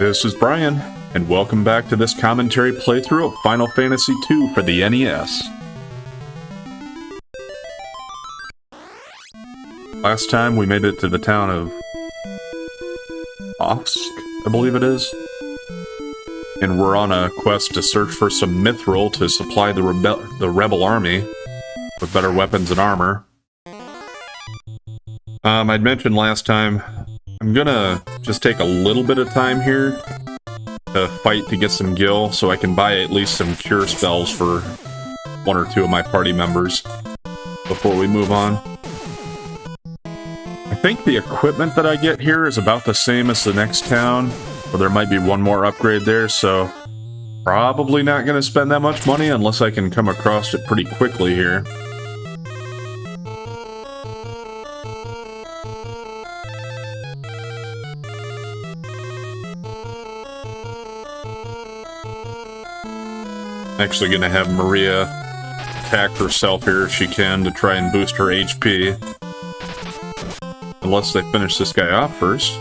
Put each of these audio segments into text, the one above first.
This is Brian, and welcome back to this commentary playthrough of Final Fantasy II for the NES. Last time we made it to the town of Osk, I believe it is. And we're on a quest to search for some mithril to supply the rebel army with better weapons and armor. I'd mentioned last time, I'm gonna just take a little bit of time here to fight to get some gil, so I can buy at least some cure spells for one or two of my party members before we move on. I think the equipment that I get here is about the same as the next town, or there might be one more upgrade there, so probably not going to spend that much money unless I can come across it pretty quickly here. Actually going to have Maria attack herself here if she can to try and boost her HP. Unless they finish this guy off first.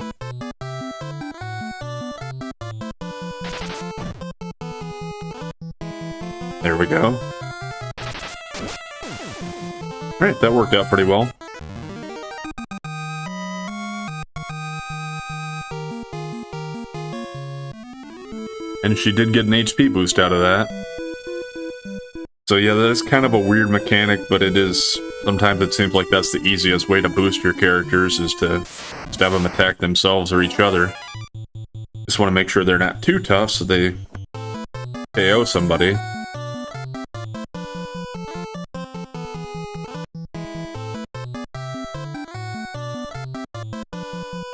There we go. Alright, that worked out pretty well. And she did get an HP boost out of that. So yeah, that is kind of a weird mechanic, but it is... Sometimes it seems like that's the easiest way to boost your characters, is to just have them attack themselves or each other. Just want to make sure they're not too tough so they KO somebody.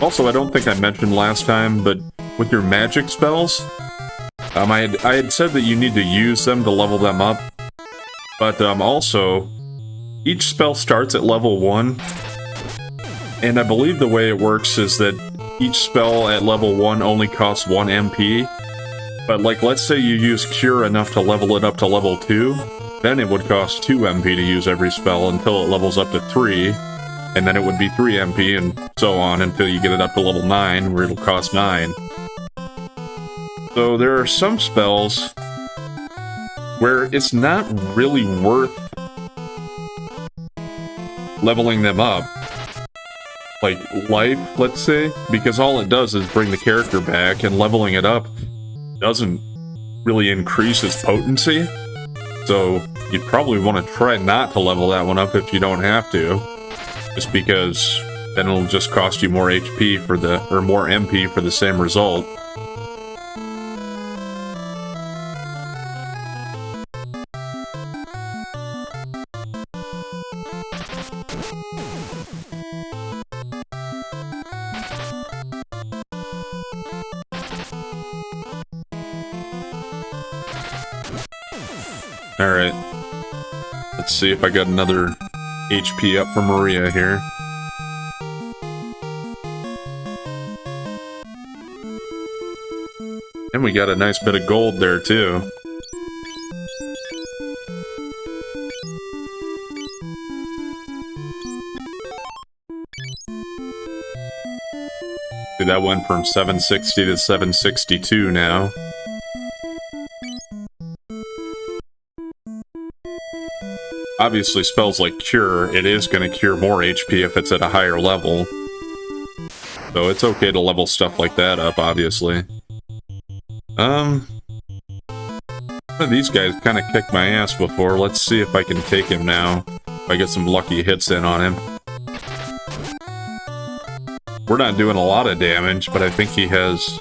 Also, I don't think I mentioned last time, but with your magic spells, I had said that you need to use them to level them up. But also, each spell starts at level 1, and I believe the way it works is that each spell at level 1 only costs 1 MP, but like let's say you use Cure enough to level it up to level 2, then it would cost 2 MP to use every spell until it levels up to 3, and then it would be 3 MP and so on until you get it up to level 9, where it'll cost 9. So there are some spells where it's not really worth leveling them up. Like life, let's say, because all it does is bring the character back, and leveling it up doesn't really increase its potency. So you'd probably want to try not to level that one up if you don't have to, just because then it'll just cost you more HP for the, or more MP for the same result. Alright, let's see if I got another HP up for Maria here. And we got a nice bit of gold there too. See, that went from 760 to 762 now. Obviously, spells like Cure, it is going to cure more HP if it's at a higher level. So it's okay to level stuff like that up, obviously. One of these guys kind of kicked my ass before. Let's see if I can take him now. If I get some lucky hits in on him. We're not doing a lot of damage, but I think he has...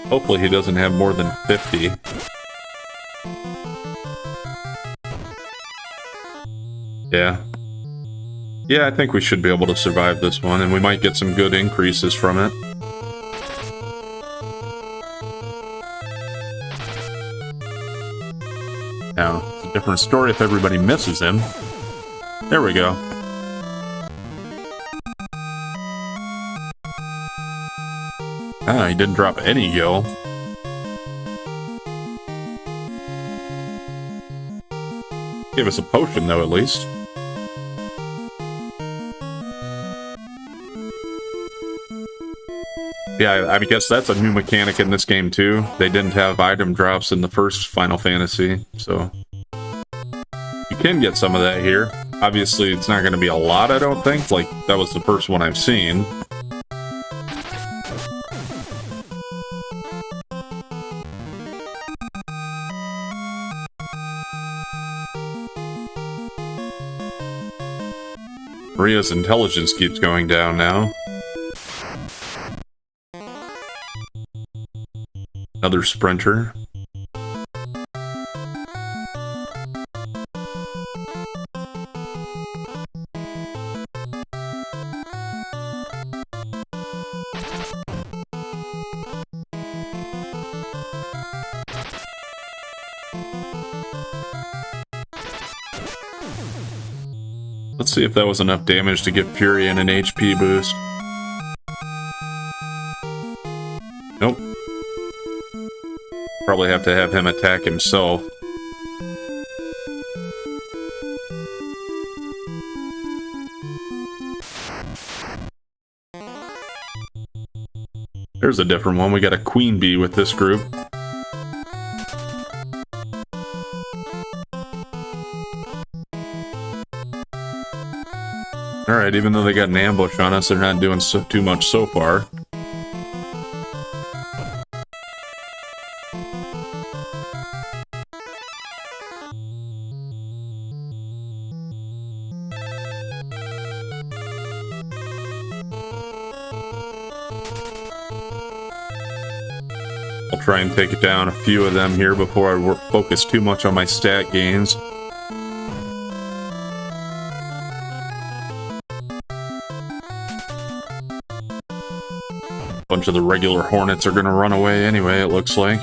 Hopefully he doesn't have more than 50. Yeah. Yeah, I think we should be able to survive this one, and we might get some good increases from it. Now, it's a different story if everybody misses him. There we go. Ah, he didn't drop any gil. Give us a potion, though, at least. Yeah, I guess that's a new mechanic in this game too. They didn't have item drops in the first Final Fantasy, so you can get some of that here. Obviously, it's not going to be a lot, I don't think. Like, that was the first one I've seen. Maria's intelligence keeps going down now. Another sprinter. Let's see if that was enough damage to give Furion an HP boost. Nope. Probably have to have him attack himself. There's a different one. We got a Queen Bee with this group. Alright, even though they got an ambush on us, they're not doing too much so far. I'll try and take down a few of them here before I focus too much on my stat gains. Bunch of the regular Hornets are gonna run away anyway, it looks like.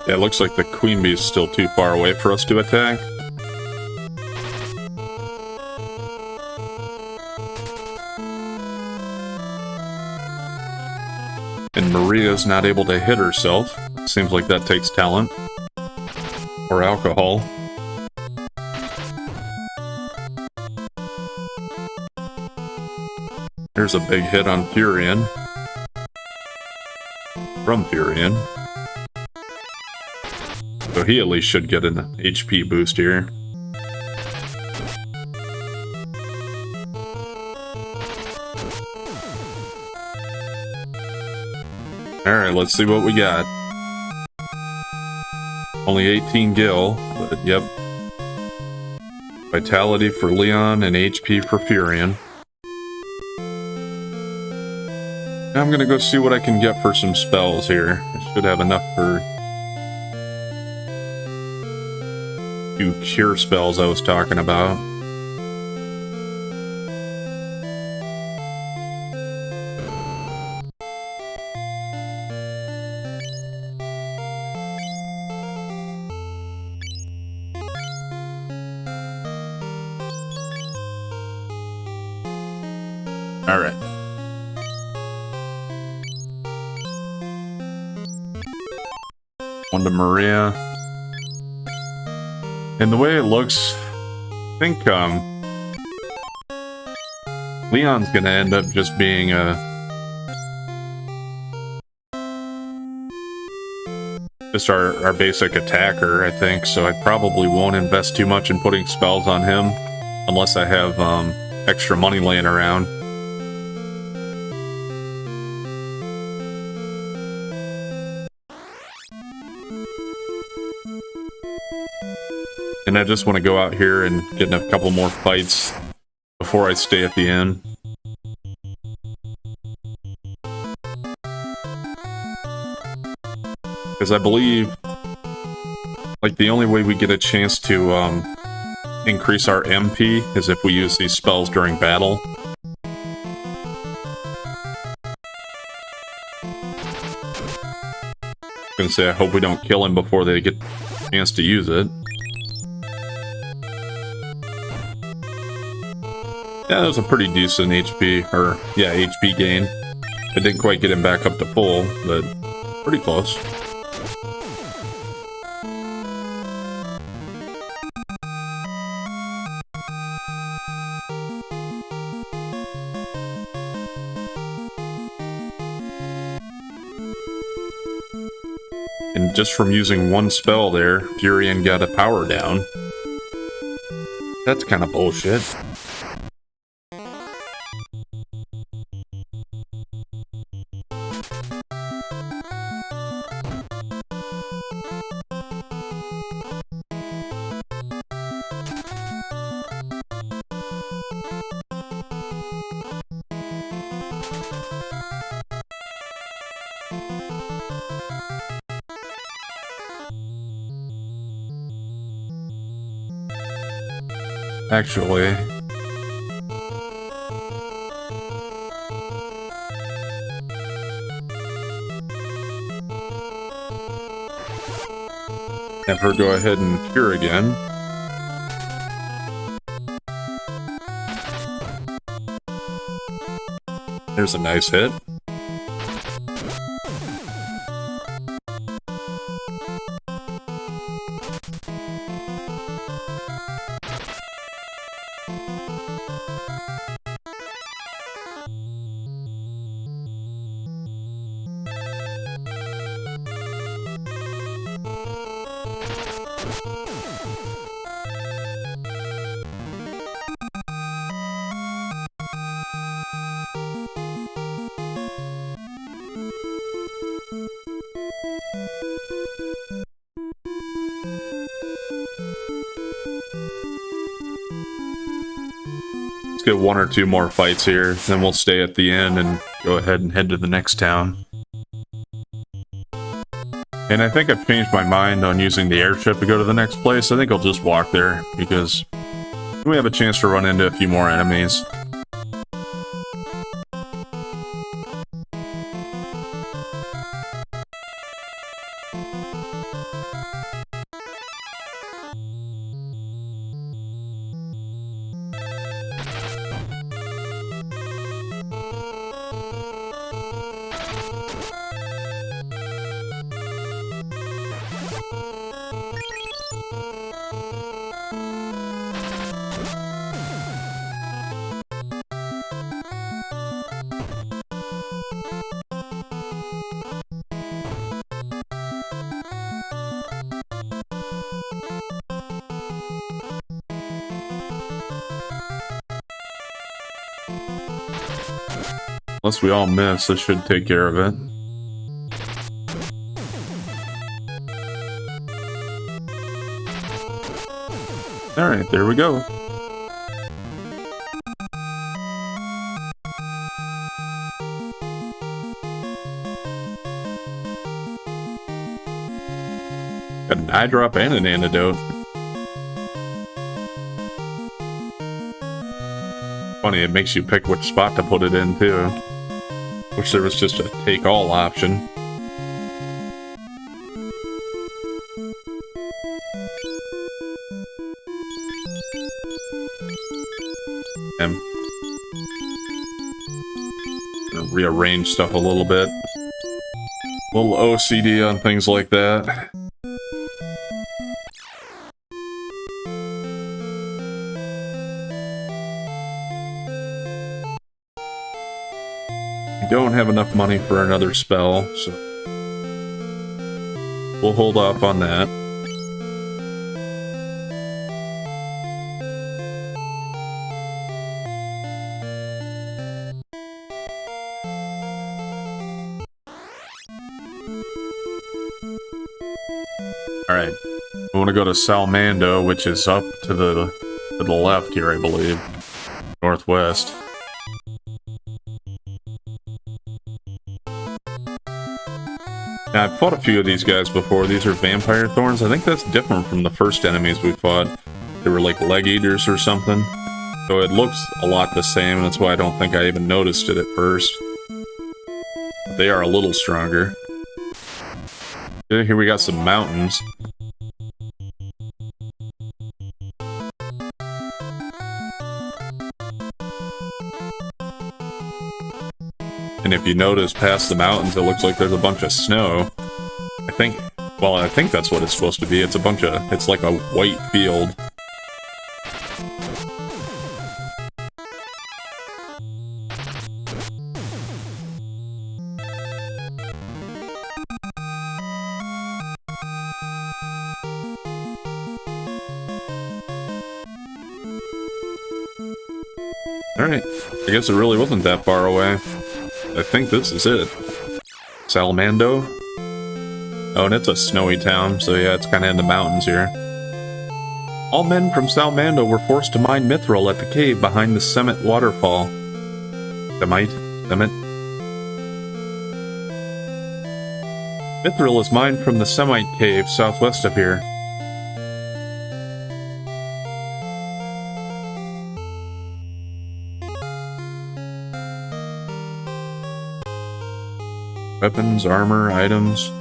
Yeah, it looks like the Queen Bee is still too far away for us to attack. And Maria's not able to hit herself. Seems like that takes talent. Or alcohol. There's a big hit on Furion. From Furion. So he at least should get an HP boost here. Alright, let's see what we got. Only 18 gil, but yep. Vitality for Leon and HP for Furion. Now I'm gonna go see what I can get for some spells here. I should have enough for 2 cure spells I was talking about. Alright. One to Maria. And the way it looks, I think, Leon's gonna end up just being just our basic attacker, I think, so I probably won't invest too much in putting spells on him, unless I have, extra money laying around. And I just want to go out here and get in a couple more fights before I stay at the inn. Because I believe, like, the only way we get a chance to increase our MP is if we use these spells during battle. I was gonna say, I hope we don't kill him before they get a chance to use it. Yeah, that was a pretty decent HP, or, yeah, HP gain. I didn't quite get him back up to full, but pretty close. And just from using one spell there, Furion got a power down. That's kind of bullshit. Actually, have her go ahead and cure again. There's a nice hit. Get one or two more fights here, then we'll stay at the inn and go ahead and head to the next town. And I think I've changed my mind on using the airship to go to the next place. I think I'll just walk there, because we have a chance to run into a few more enemies. Unless we all miss, this should take care of it. Alright, there we go. Got an eye drop and an antidote. Funny, it makes you pick which spot to put it in, too. Wish there was just a take-all option. And rearrange stuff a little bit. A little OCD on things like that. Don't have enough money for another spell, so we'll hold off on that. Alright. We want to go to Salmando, which is up to the left here, I believe. Northwest. Now, I've fought a few of these guys before. These are vampire thorns. I think that's different from the first enemies we fought. They were like leg eaters or something. So it looks a lot the same, and that's why I don't think I even noticed it at first. But they are a little stronger. Okay, here we got some mountains. And if you notice past the mountains, it looks like there's a bunch of snow. I think that's what it's supposed to be. It's like a white field. Alright, I guess it really wasn't that far away. I think this is it. Salmando? Oh, and it's a snowy town, so yeah, it's kind of in the mountains here. All men from Salmando were forced to mine mithril at the cave behind the Semit waterfall. Semit? Mithril is mined from the Semite cave southwest of here. Weapons, armor, items.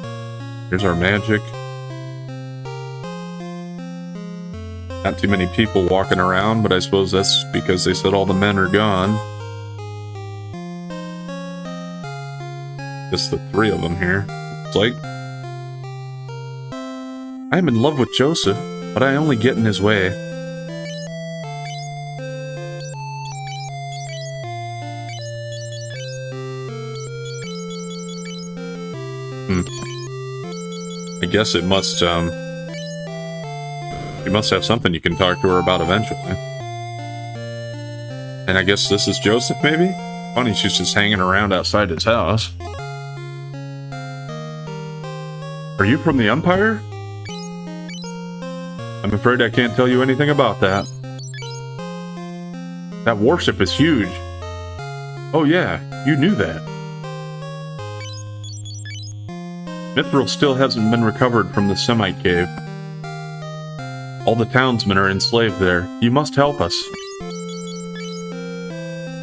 Here's our magic. Not too many people walking around, but I suppose that's because they said all the men are gone. Just the three of them here. It's like... I'm in love with Joseph, but I only get in his way. I guess it must, you must have something you can talk to her about eventually. And I guess this is Joseph, maybe? Funny, she's just hanging around outside his house. Are you from the Empire? I'm afraid I can't tell you anything about that. That warship is huge. Oh yeah, you knew that. Mithril still hasn't been recovered from the Semite cave. All the townsmen are enslaved there. You must help us.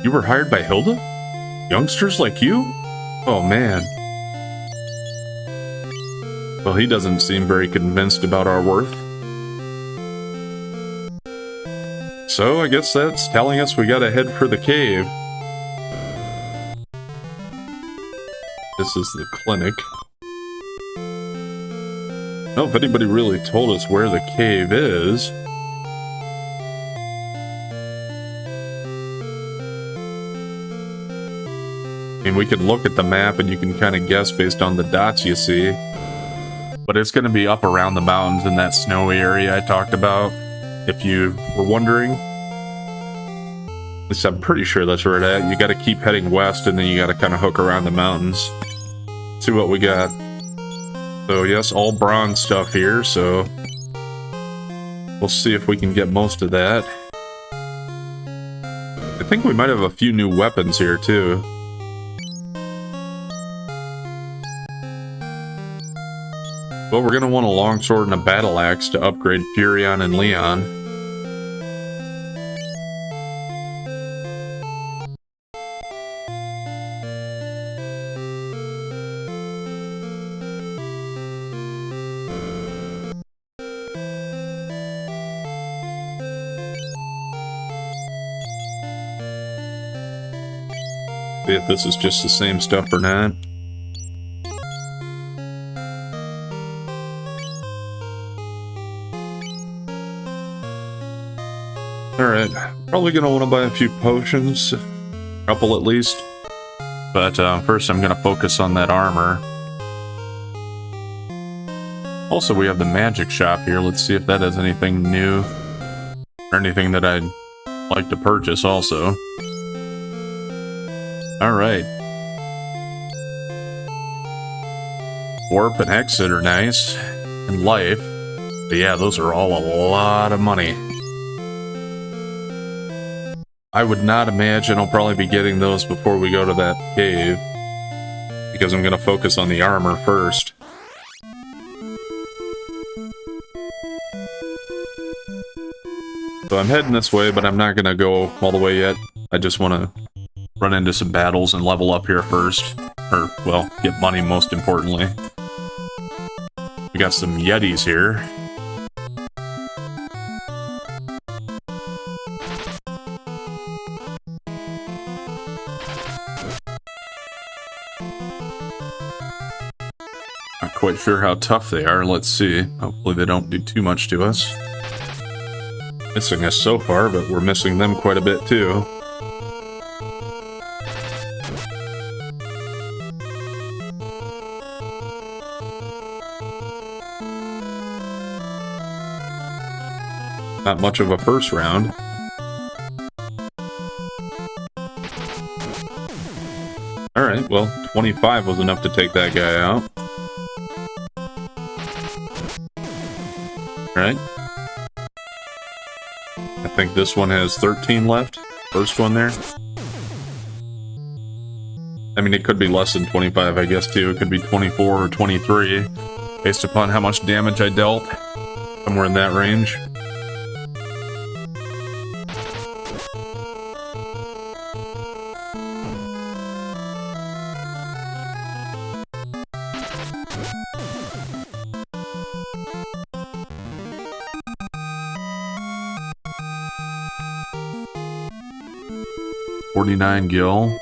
You were hired by Hilda? Youngsters like you? Oh man. Well, he doesn't seem very convinced about our worth. So, I guess that's telling us we gotta head for the cave. This is the clinic. I don't know if anybody really told us where the cave is. I mean, we can look at the map and you can kind of guess based on the dots you see. But it's going to be up around the mountains in that snowy area I talked about, if you were wondering. At least I'm pretty sure that's where it's at. You got to keep heading west and then you got to kind of hook around the mountains. See what we got. So yes, all bronze stuff here, so we'll see if we can get most of that. I think we might have a few new weapons here too. Well, we're gonna want a longsword and a battle axe to upgrade Furion and Leon. See if this is just the same stuff or not. Alright, probably gonna want to buy a few potions. A couple at least. But first I'm gonna focus on that armor. Also, we have the magic shop here. Let's see if that has anything new. Or anything that I'd like to purchase also. Alright. Warp and exit are nice. and life. But yeah, those are all a lot of money. I would not imagine I'll probably be getting those before we go to that cave, because I'm going to focus on the armor first. So I'm heading this way, but I'm not going to go all the way yet. I just want to run into some battles and level up here first. Or, well, get money most importantly. We got some Yetis here. Not quite sure how tough they are. Let's see. Hopefully they don't do too much to us. Missing us so far, but we're missing them quite a bit too. Not much of a first round. Alright, well, 25 was enough to take that guy out. Alright. I think this one has 13 left. First one there. I mean, it could be less than 25, I guess, too. It could be 24 or 23, based upon how much damage I dealt. Somewhere in that range. $49 gil.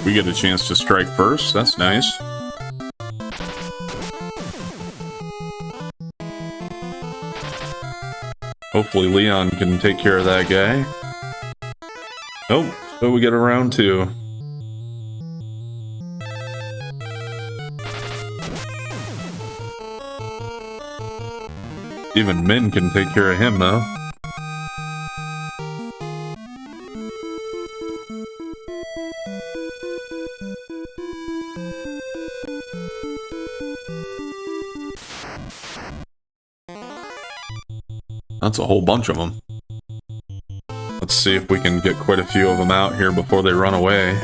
We get a chance to strike first. That's nice. Hopefully Leon can take care of that guy. Oh, so we get a round 2. Even Min can take care of him, though. That's a whole bunch of them. Let's see if we can get quite a few of them out here before they run away.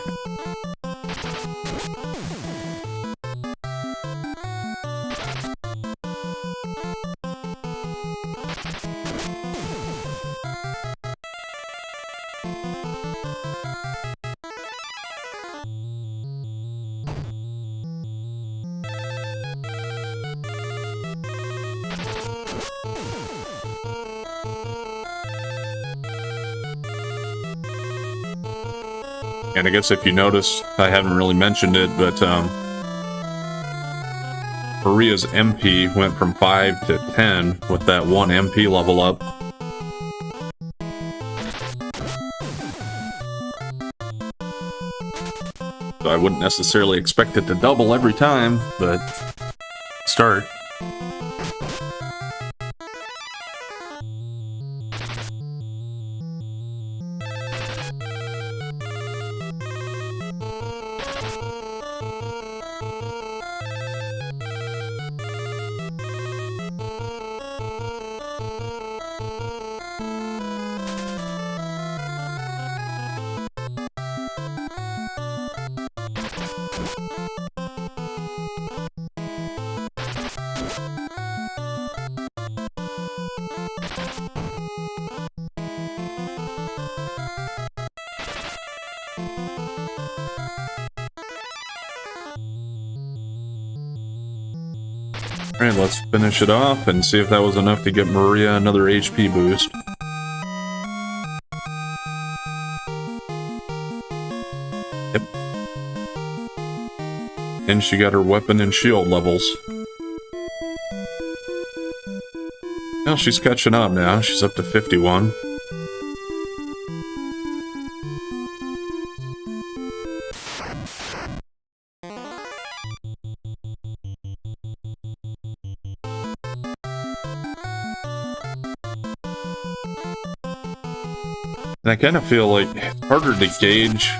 And I guess if you notice, I haven't really mentioned it, but Maria's MP went from 5 to 10 with that 1 MP level up. So I wouldn't necessarily expect it to double every time, but start. Alright, let's finish it off and see if that was enough to get Maria another HP boost. Yep. And she got her weapon and shield levels. Now she's catching up now. She's up to 51. And I kind of feel like it's harder to gauge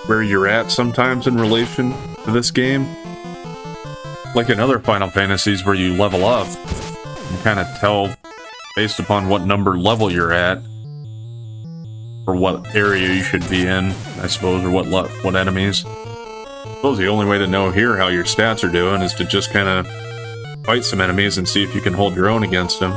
where you're at sometimes in relation to this game. Like in other Final Fantasies where you level up, you kind of tell based upon what number level you're at, or what area you should be in, I suppose, or what enemies. I suppose the only way to know here how your stats are doing is to just kind of fight some enemies and see if you can hold your own against them.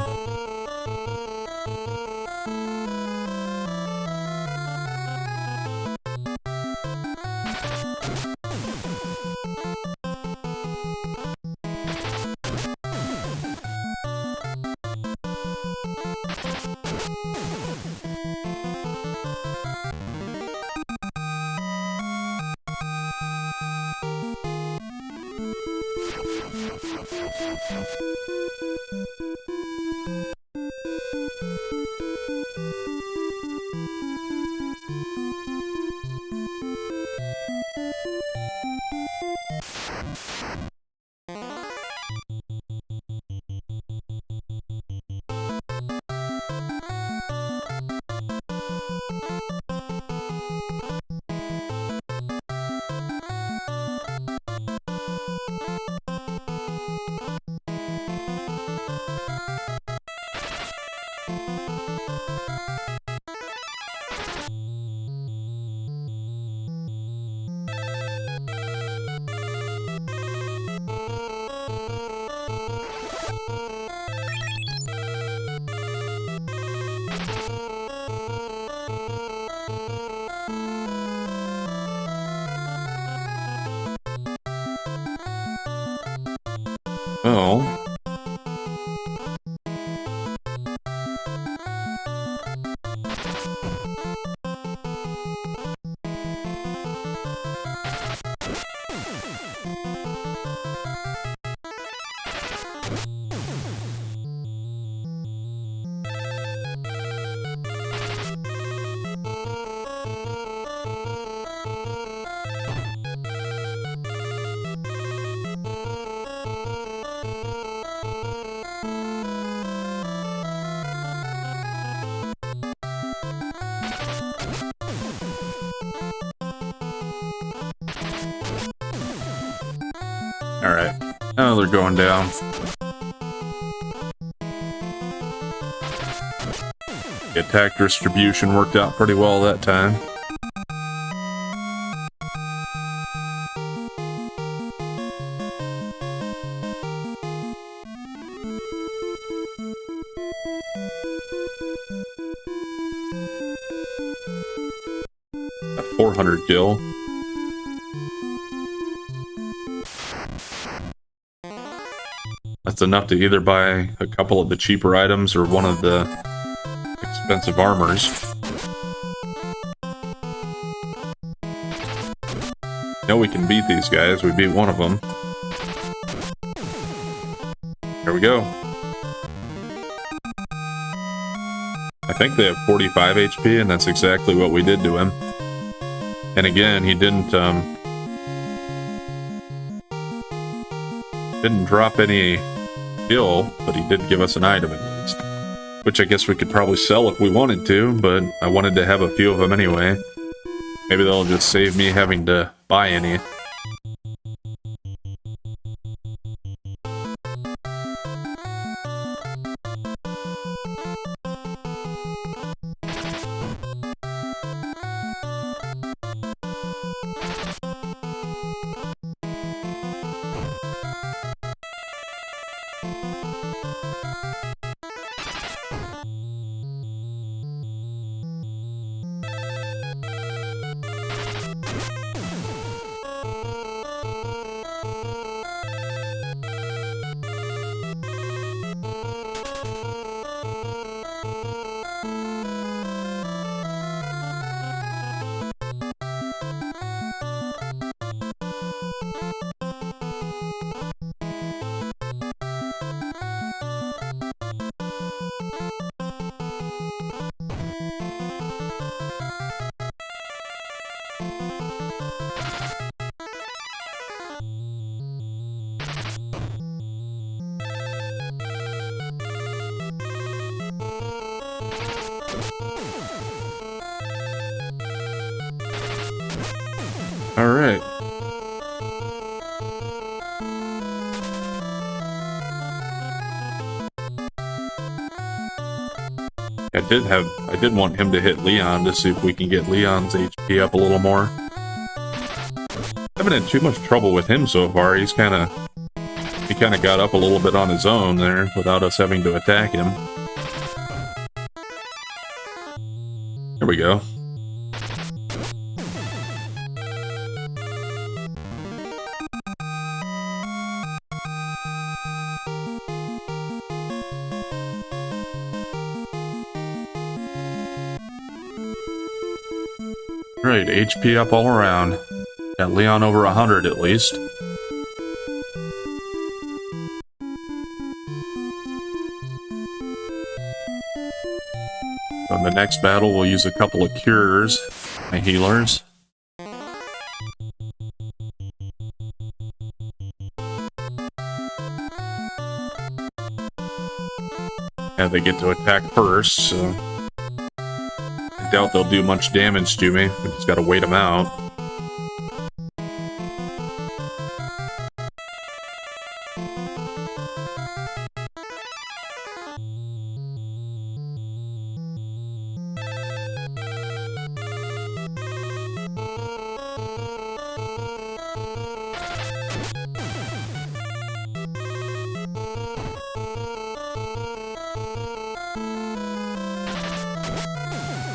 Oh. Alright. Oh, they're going down. The attack distribution worked out pretty well that time. A 400 gil. That's enough to either buy a couple of the cheaper items or one of the expensive armors. Know we can beat these guys. We beat one of them. Here we go. I think they have 45 HP, and that's exactly what we did to him. And again, he didn't drop any skill, but he did give us an item at least. Which I guess we could probably sell if we wanted to, but I wanted to have a few of them anyway. Maybe they'll just save me having to buy any. Alright. I did want him to hit Leon to see if we can get Leon's HP up a little more. Haven't had too much trouble with him so far. He kind of got up a little bit on his own there without us having to attack him. There we go. Right, HP up all around. Got Leon over 100 at least. In the next battle, we'll use a couple of cures, my healers. Yeah, they get to attack first, so I doubt they'll do much damage to me. We just gotta wait them out.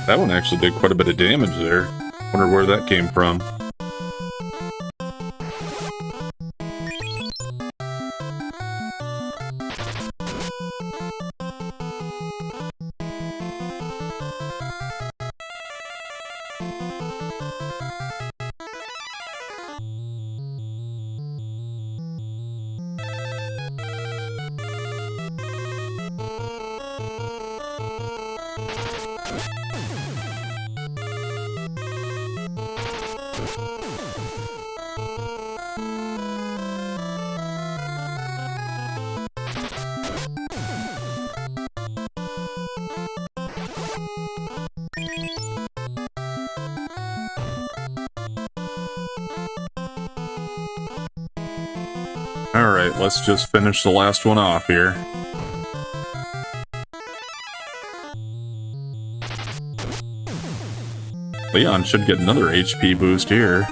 That one actually did quite a bit of damage there. Wonder where that came from. Alright, let's just finish the last one off here. Leon should get another HP boost here.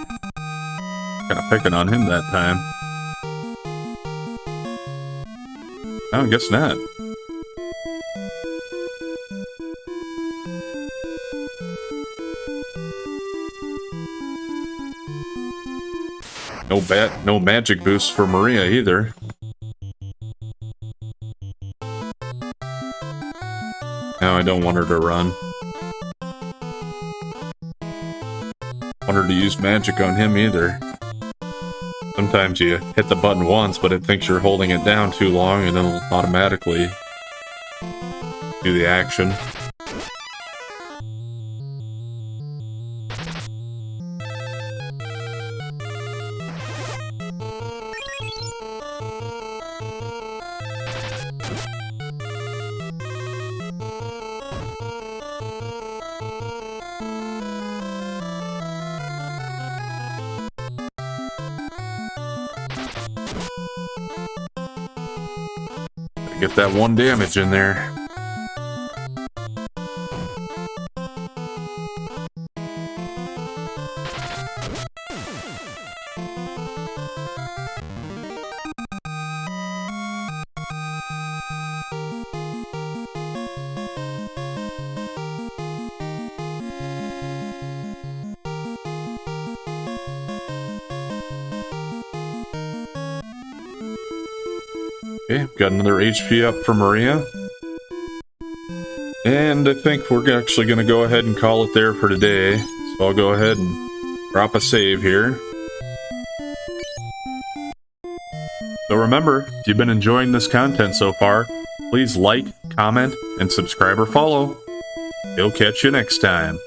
Kinda picking on him that time. Oh, I guess not. No magic boosts for Maria either. Now I don't want her to run. Want her to use magic on him either. Sometimes you hit the button once, but it thinks you're holding it down too long, and it'll automatically do the action. Get that one damage in there. Okay, got another HP up for Maria. And I think we're actually going to go ahead and call it there for today. So I'll go ahead and drop a save here. So remember, if you've been enjoying this content so far, please like, comment, and subscribe or follow. We'll catch you next time.